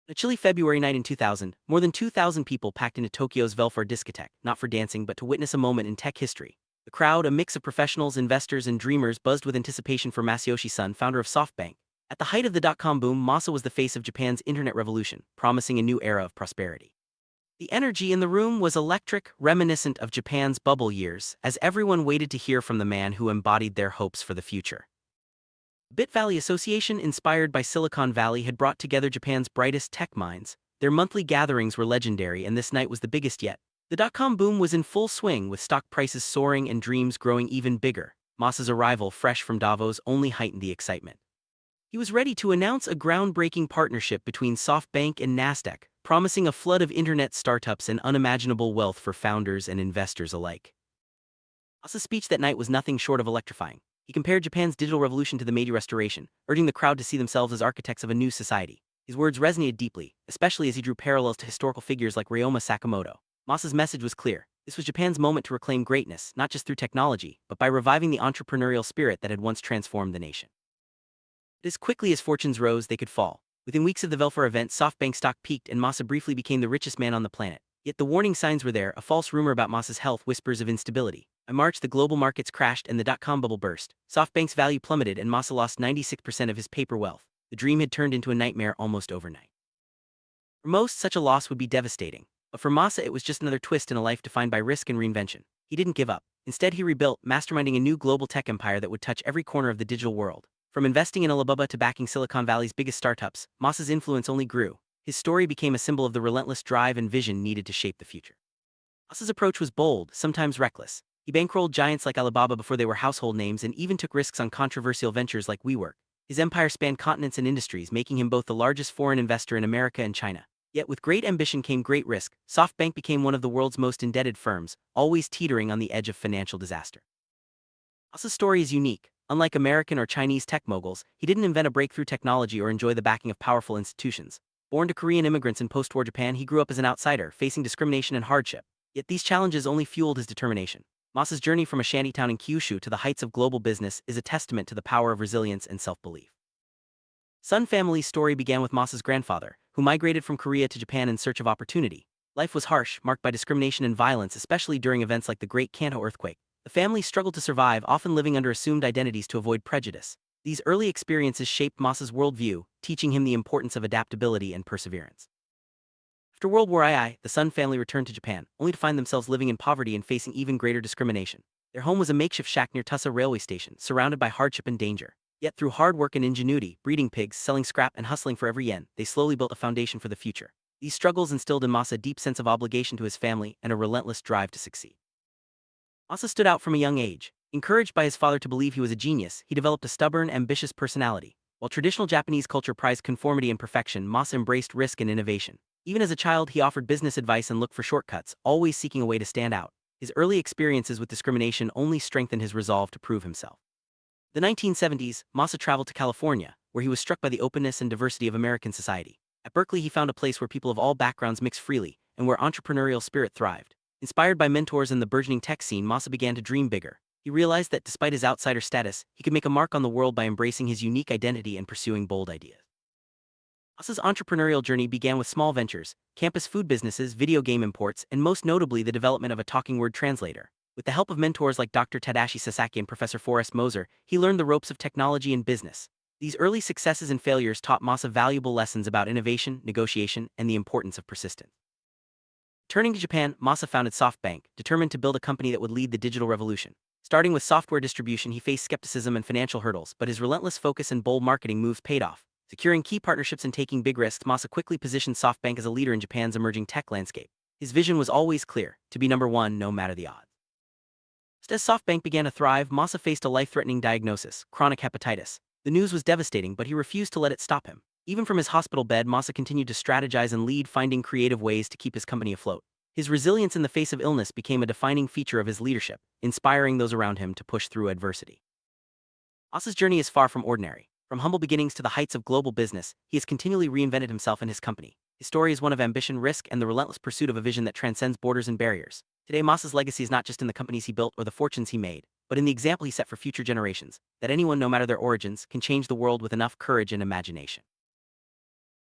A chilly February night in 2000, more than 2,000 people packed into Tokyo's Velfare discotheque, not for dancing but to witness a moment in tech history. The crowd, a mix of professionals, investors, and dreamers, buzzed with anticipation for Masayoshi Son, founder of SoftBank. At the height of the dot-com boom, Masa was the face of Japan's internet revolution, promising a new era of prosperity. The energy in the room was electric, reminiscent of Japan's bubble years, as everyone waited to hear from the man who embodied their hopes for the future. Bit Valley Association, inspired by Silicon Valley, had brought together Japan's brightest tech minds. Their monthly gatherings were legendary, and this night was the biggest yet. The dot-com boom was in full swing, with stock prices soaring and dreams growing even bigger. Masa's arrival, fresh from Davos, only heightened the excitement. He was ready to announce a groundbreaking partnership between SoftBank and Nasdaq, promising a flood of internet startups and unimaginable wealth for founders and investors alike. Masa's speech that night was nothing short of electrifying. He compared Japan's digital revolution to the Meiji Restoration, urging the crowd to see themselves as architects of a new society. His words resonated deeply, especially as he drew parallels to historical figures like Ryoma Sakamoto. Masa's message was clear. This was Japan's moment to reclaim greatness, not just through technology, but by reviving the entrepreneurial spirit that had once transformed the nation. As quickly as fortunes rose, they could fall. Within weeks of the Velfare event, SoftBank stock peaked and Masa briefly became the richest man on the planet. Yet the warning signs were there: a false rumor about Masa's health, whispers of instability. By March, the global markets crashed and the dot-com bubble burst. SoftBank's value plummeted and Masa lost 96% of his paper wealth. The dream had turned into a nightmare almost overnight. For most, such a loss would be devastating. But for Masa, it was just another twist in a life defined by risk and reinvention. He didn't give up. Instead, he rebuilt, masterminding a new global tech empire that would touch every corner of the digital world. From investing in Alibaba to backing Silicon Valley's biggest startups, Masa's influence only grew. His story became a symbol of the relentless drive and vision needed to shape the future. Masa's approach was bold, sometimes reckless. He bankrolled giants like Alibaba before they were household names and even took risks on controversial ventures like WeWork. His empire spanned continents and industries, making him both the largest foreign investor in America and China. Yet with great ambition came great risk. SoftBank became one of the world's most indebted firms, always teetering on the edge of financial disaster. Masa's story is unique. Unlike American or Chinese tech moguls, he didn't invent a breakthrough technology or enjoy the backing of powerful institutions. Born to Korean immigrants in post-war Japan, he grew up as an outsider, facing discrimination and hardship. Yet these challenges only fueled his determination. Masa's journey from a shantytown in Kyushu to the heights of global business is a testament to the power of resilience and self-belief. Sun family's story began with Masa's grandfather, who migrated from Korea to Japan in search of opportunity. Life was harsh, marked by discrimination and violence, especially during events like the Great Kanto earthquake. The family struggled to survive, often living under assumed identities to avoid prejudice. These early experiences shaped Masa's worldview, teaching him the importance of adaptability and perseverance. After World War II, the Sun family returned to Japan, only to find themselves living in poverty and facing even greater discrimination. Their home was a makeshift shack near Tusa railway station, surrounded by hardship and danger. Yet through hard work and ingenuity, breeding pigs, selling scrap, and hustling for every yen, they slowly built a foundation for the future. These struggles instilled in Masa a deep sense of obligation to his family and a relentless drive to succeed. Masa stood out from a young age. Encouraged by his father to believe he was a genius, he developed a stubborn, ambitious personality. While traditional Japanese culture prized conformity and perfection, Masa embraced risk and innovation. Even as a child, he offered business advice and looked for shortcuts, always seeking a way to stand out. His early experiences with discrimination only strengthened his resolve to prove himself. In the 1970s, Masa traveled to California, where he was struck by the openness and diversity of American society. At Berkeley, he found a place where people of all backgrounds mixed freely, and where entrepreneurial spirit thrived. Inspired by mentors in the burgeoning tech scene, Masa began to dream bigger. He realized that despite his outsider status, he could make a mark on the world by embracing his unique identity and pursuing bold ideas. Masa's entrepreneurial journey began with small ventures, campus food businesses, video game imports, and most notably the development of a talking word translator. With the help of mentors like Dr. Tadashi Sasaki and Professor Forrest Moser, he learned the ropes of technology and business. These early successes and failures taught Masa valuable lessons about innovation, negotiation, and the importance of persistence. Turning to Japan, Masa founded SoftBank, determined to build a company that would lead the digital revolution. Starting with software distribution, he faced skepticism and financial hurdles, but his relentless focus and bold marketing moves paid off. Securing key partnerships and taking big risks, Masa quickly positioned SoftBank as a leader in Japan's emerging tech landscape. His vision was always clear: to be number one no matter the odds. As SoftBank began to thrive, Masa faced a life-threatening diagnosis: chronic hepatitis. The news was devastating, but he refused to let it stop him. Even from his hospital bed, Masa continued to strategize and lead, finding creative ways to keep his company afloat. His resilience in the face of illness became a defining feature of his leadership, inspiring those around him to push through adversity. Masa's journey is far from ordinary. From humble beginnings to the heights of global business, he has continually reinvented himself and his company. His story is one of ambition, risk, and the relentless pursuit of a vision that transcends borders and barriers. Today, Masa's legacy is not just in the companies he built or the fortunes he made, but in the example he set for future generations, that anyone, no matter their origins, can change the world with enough courage and imagination.